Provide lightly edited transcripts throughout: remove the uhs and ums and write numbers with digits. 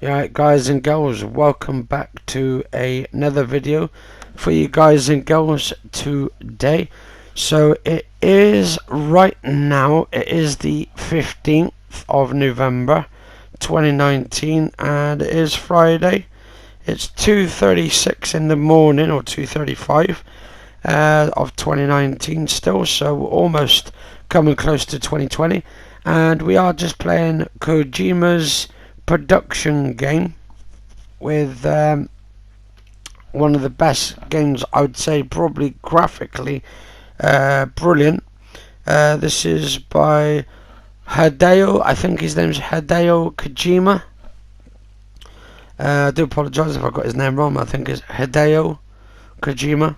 Alright guys and girls, welcome back to another video for you guys and girls today. So it is right now, it is the 15th of November 2019 and it is Friday. It's 2:36 in the morning, or 2:35 of 2019 still, so we're almost coming close to 2020, and we are just playing Kojima's production game with one of the best games, I would say, probably graphically brilliant. This is by Hideo, I think his name's Hideo Kojima. I do apologise if I got his name wrong. I think it's Hideo Kojima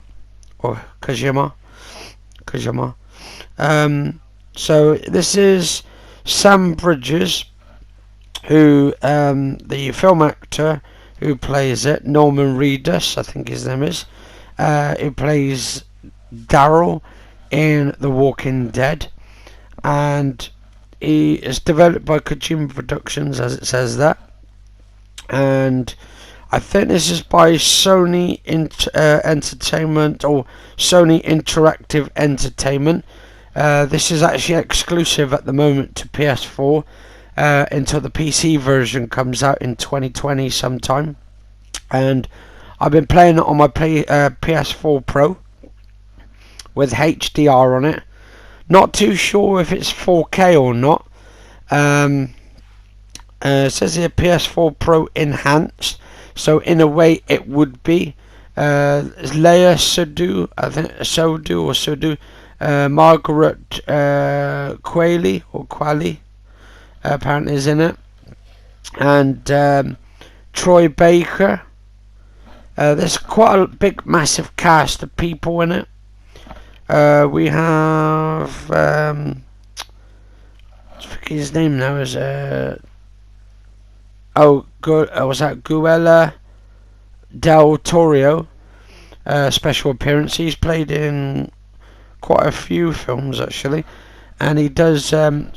or Kojima. So this is Sam Bridges, who the film actor who plays it, Norman Reedus, I think his name is, who plays Daryl in The Walking Dead, and he is developed by Kojima Productions, as it says that, and I think this is by Sony Entertainment, or Sony Interactive Entertainment. This is actually exclusive at the moment to PS4 until the PC version comes out in 2020 sometime. And I've been playing it on my PS4 Pro with HDR on it. Not too sure if it's 4K or not. It says here PS4 Pro Enhanced, so in a way it would be. Leia Seydoux, I think Seydoux, Margaret Qualley apparently is in it, and Troy Baker. There's quite a big, massive cast of people in it. We have I forget his name now. Is was that Guella Del Toro? Special appearance. He's played in quite a few films actually, and he does.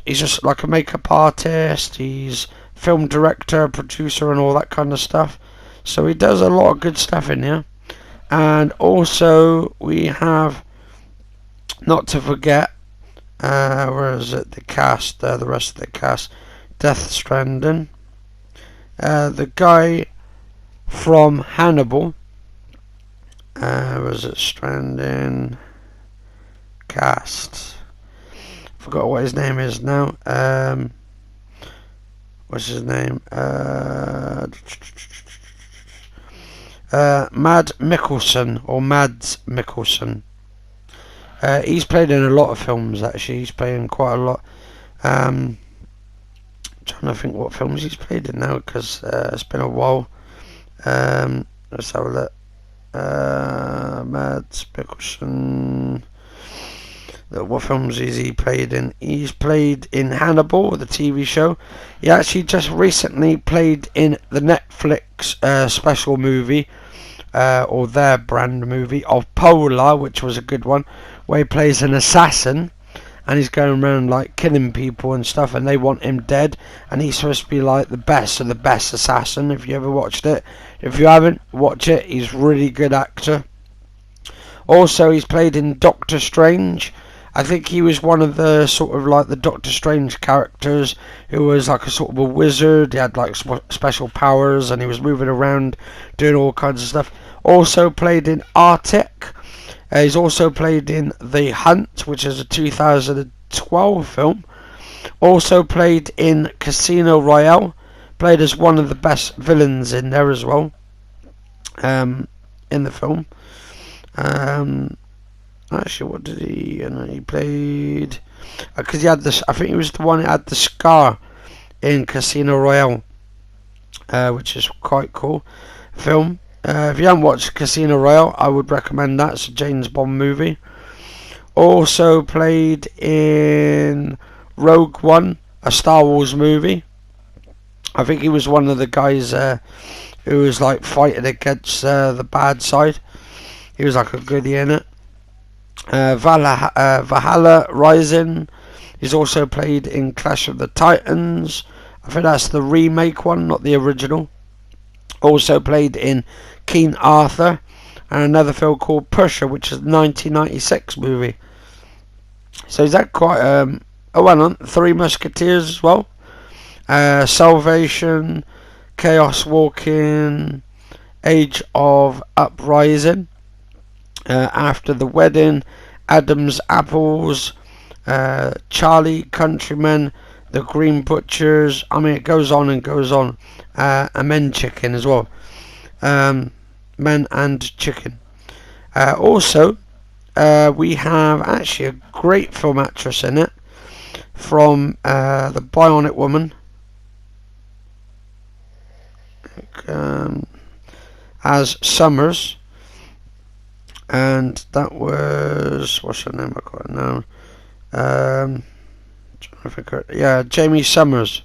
He's just like a makeup artist. He's film director, producer, and all that kind of stuff. So he does a lot of good stuff in here. And also we have, not to forget, where is it? The cast. The rest of the cast. Death Stranding. The guy from Hannibal. Was it Stranding cast? Forgot what his name is now. What's his name? Mads Mikkelsen. He's played in a lot of films actually. He's played in quite a lot. Trying to think what films he's played in now, because it's been a while. Let's have a look. Mads Mikkelsen. What films has he played in? He's played in Hannibal, the TV show. He actually just recently played in the Netflix special movie, or their brand movie of Polar, which was a good one, where he plays an assassin, and he's going around like killing people and stuff, and they want him dead, and he's supposed to be like the best of the best assassin. If you ever watched it, if you haven't, watch it. He's a really good actor. Also, he's played in Doctor Strange. I think he was one of the sort of like the Doctor Strange characters who was like a sort of a wizard. He had like special powers, and he was moving around doing all kinds of stuff. Also played in Arctic. He's also played in The Hunt, which is a 2012 film. Also played in Casino Royale. Played as one of the best villains in there as well. In the film. Actually, what did he? He played, because he had this. I think he was the one that had the scar in Casino Royale, which is quite cool film. If you haven't watched Casino Royale, I would recommend that. It's a James Bond movie. Also played in Rogue One, a Star Wars movie. I think he was one of the guys who was like fighting against the bad side. He was like a goodie in it. Valhalla Rising. He's also played in Clash of the Titans. I think that's the remake one, not the original. Also played in King Arthur, and another film called Pusher, which is a 1996 movie. So he's had quite well on. Three Musketeers as well. Salvation, Chaos Walking, Age of Uprising, After the Wedding, Adam's Apples, Charlie Countryman, The Green Butchers. I mean, it goes on and goes on. And Men Chicken as well. Men and Chicken. Also, we have actually a great film actress in it from The Bionic Woman. As Summers, and that was, what's her name? I can't know. Trying to figure it. Yeah, Jamie Summers.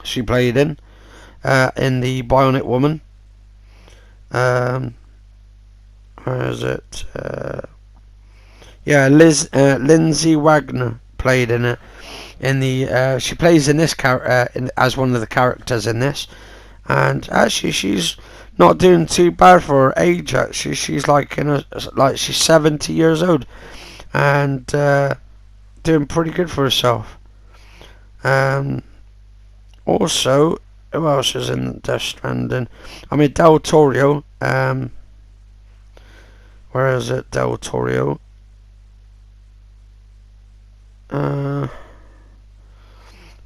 She played in The Bionic Woman. Where is it? Yeah, Lindsay Wagner played in it. She plays in this character as one of the characters in this. And actually, she's not doing too bad for her age. Actually, she's like she's 70 years old, and doing pretty good for herself. Also, who else is in Death Stranding? I mean, Del Toro. Where is it? Del Toro.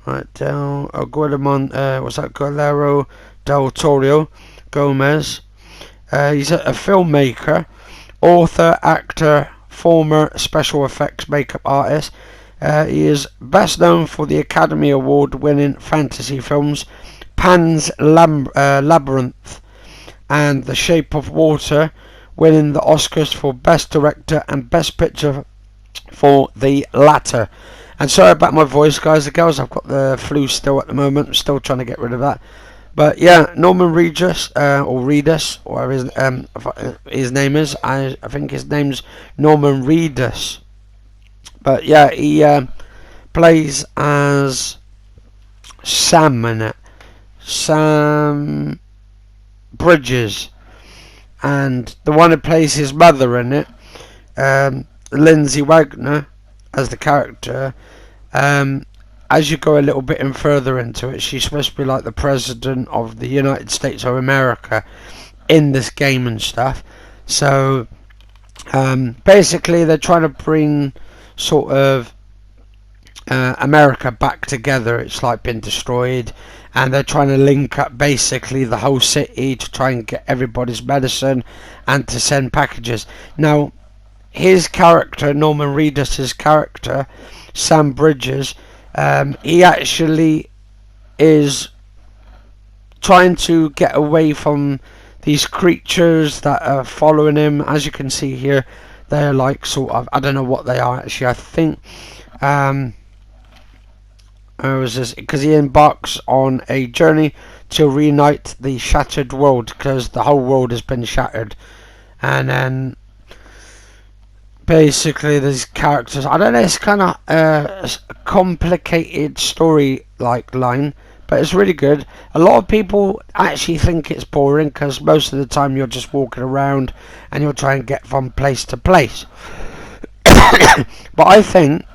Right, Guillermo, what's that? Guillermo del Toro Gomez. He's a filmmaker, author, actor, former special effects makeup artist. He is best known for the Academy Award-winning fantasy films Pan's Labyrinth and The Shape of Water, winning the Oscars for Best Director and Best Picture for the latter. And sorry about my voice, guys and girls. I've got the flu still at the moment. I'm still trying to get rid of that. But yeah, Norman Reedus, or Reedus, or his name is. I think his name's Norman Reedus. But yeah, he plays as Sam in it. Sam Bridges. And the one who plays his mother in it, Lindsay Wagner, as the character. As you go a little bit further into it, she's supposed to be like the president of the United States of America in this game and stuff. So basically they're trying to bring sort of America back together. It's like been destroyed, and they're trying to link up basically the whole city to try and get everybody's medicine and to send packages. Now his character, Norman Reedus' character, Sam Bridges, he actually is trying to get away from these creatures that are following him. As you can see here, they're like sort of, I don't know what they are actually. I think because he embarks on a journey to reunite the shattered world, because the whole world has been shattered. And then basically these characters, I don't know, it's kind of a complicated story like line, but it's really good. A lot of people actually think it's boring because most of the time you're just walking around and you're trying to get from place to place. But I think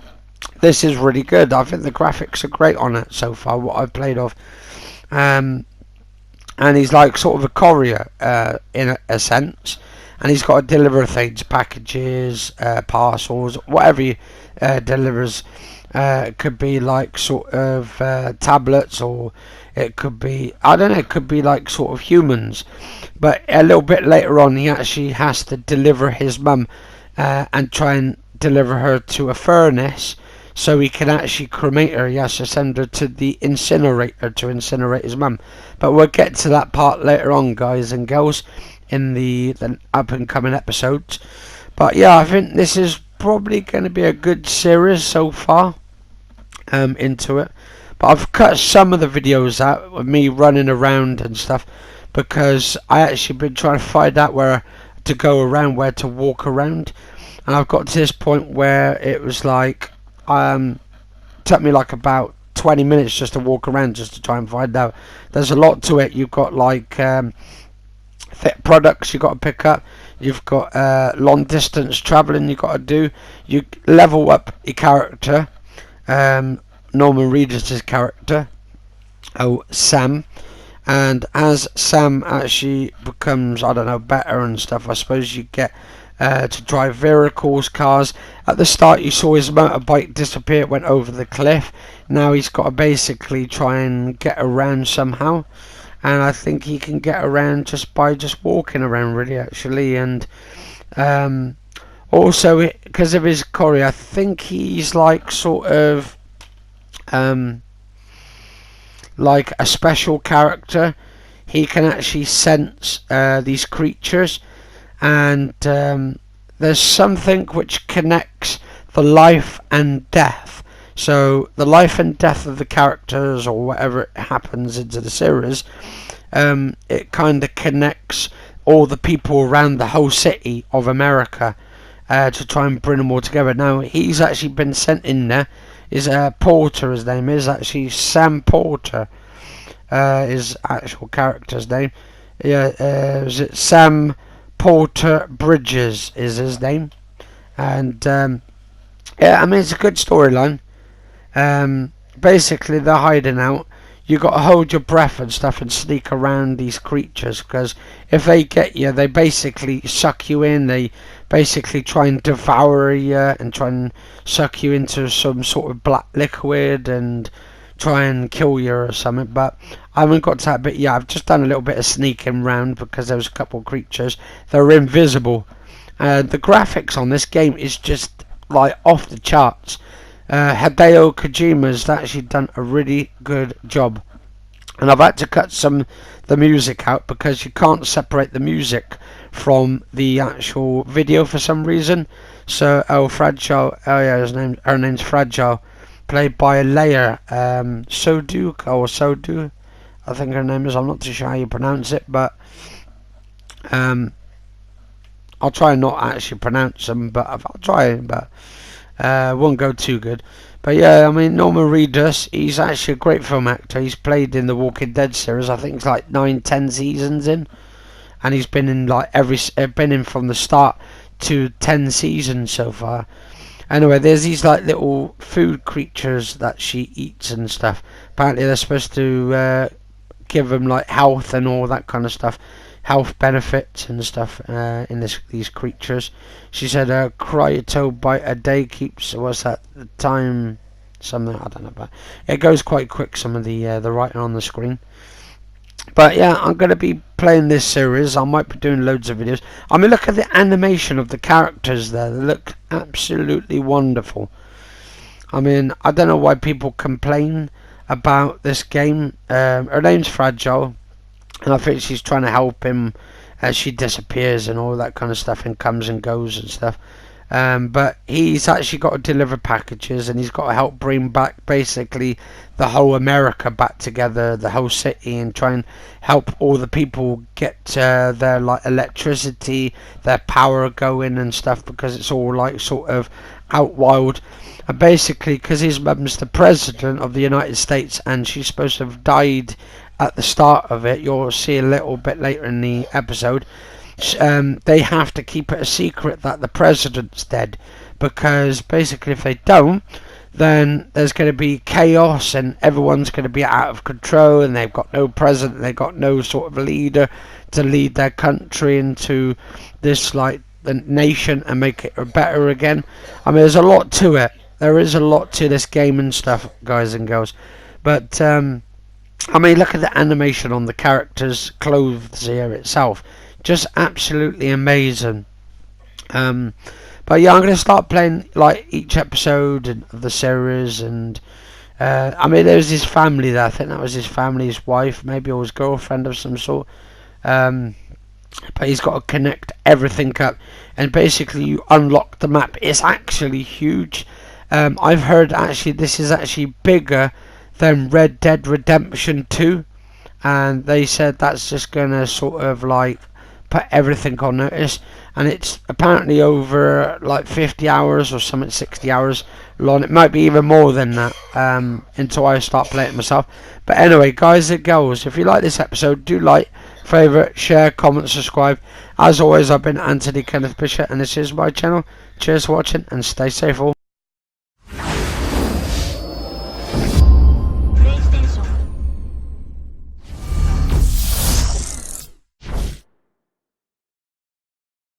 this is really good. I think the graphics are great on it so far, what I've played of. And he's like sort of a courier in a sense. And he's got to deliver things, packages, parcels, whatever he delivers. It could be like sort of tablets, or it could be, I don't know, it could be like sort of humans. But a little bit later on, he actually has to deliver his mum and try and deliver her to a furnace so he can actually cremate her. He has to send her to the incinerator to incinerate his mum. But we'll get to that part later on, guys and girls, in the up and coming episodes. But yeah, I think this is probably going to be a good series so far into it. But I've cut some of the videos out of me running around and stuff, because I actually been trying to find out where to go around, where to walk around, and I've got to this point where it was like took me like about 20 minutes just to walk around just to try and find out. There's a lot to it. You've got like fit products you got to pick up. You've got long distance traveling you got to do. You level up your character. Norman Reedus' character, Sam. And as Sam actually becomes, I don't know, better and stuff, I suppose you get to drive vehicles, cars. At the start you saw his motorbike disappear, it went over the cliff. Now he's got to basically try and get around somehow. And I think he can get around just by just walking around, really, actually. And also, because of his choreo, I think he's like sort of like a special character. He can actually sense these creatures, and there's something which connects the life and death. So the life and death of the characters, or whatever happens into the series, it kind of connects all the people around the whole city of America to try and bring them all together. Now he's actually been sent in there. Is Porter, his name is actually Sam Porter, his actual character's name. Yeah, is it Sam Porter Bridges is his name. And yeah, I mean, it's a good storyline. Basically they're hiding out. You got to hold your breath and stuff and sneak around these creatures, because if they get you, they basically suck you in. They basically try and devour you and try and suck you into some sort of black liquid and try and kill you or something. But I haven't got to that bit yet. I've just done a little bit of sneaking around because there was a couple of creatures that were invisible. The graphics on this game is just like off the charts. Hideo Kojima's actually done a really good job, and I've had to cut the music out because you can't separate the music from the actual video for some reason. So Fragile, her name's Fragile, played by Leia Sodu, I think her name is. I'm not too sure how you pronounce it, but I'll try and not actually pronounce them, but I'll try, but won't go too good. But yeah, I mean, Norman Reedus, he's actually a great film actor. He's played in the Walking Dead series. I think it's like 9-10 seasons in, and he's been in like been in from the start to 10 seasons so far. Anyway, there's these like little food creatures that she eats and stuff. Apparently they're supposed to give them like health and all that kind of stuff, health benefits and stuff in these creatures. She said a cryoto-bite a day keeps, what's that, the time, something, I don't know, but it goes quite quick, some of the writing on the screen. But yeah, I'm going to be playing this series. I might be doing loads of videos. I mean, look at the animation of the characters there. They look absolutely wonderful. I mean, I don't know why people complain about this game. Her name's Fragile, and I think she's trying to help him as she disappears and all that kind of stuff and comes and goes and stuff. But he's actually got to deliver packages, and he's got to help bring back basically the whole America back together, the whole city, and try and help all the people get their like electricity, their power going and stuff, because it's all like sort of out wild. And basically, because his mum's the president of the United States and she's supposed to have died at the start of it, you'll see a little bit later in the episode, they have to keep it a secret that the president's dead, because basically if they don't, then there's going to be chaos and everyone's going to be out of control, and they've got no president, they've got no sort of leader to lead their country into this like the nation and make it better again. I mean, there's a lot to it. There is a lot to this game and stuff, guys and girls. But I mean, look at the animation on the characters' clothes here itself. Just absolutely amazing. But yeah, I'm going to start playing like each episode of the series. And I mean, there was his family there. I think that was his family, his wife, maybe, or his girlfriend of some sort. But he's got to connect everything up. And basically you unlock the map. It's actually huge. I've heard actually this is actually bigger than Red Dead Redemption 2, and they said that's just gonna sort of like put everything on notice. And it's apparently over like 50 hours or something, 60 hours long. It might be even more than that until I start playing it myself. But anyway, guys and girls, if you like this episode, do like, favourite, share, comment, subscribe. As always, I've been Anthony Kenneth Bishop, and this is my channel. Cheers for watching, and stay safe all.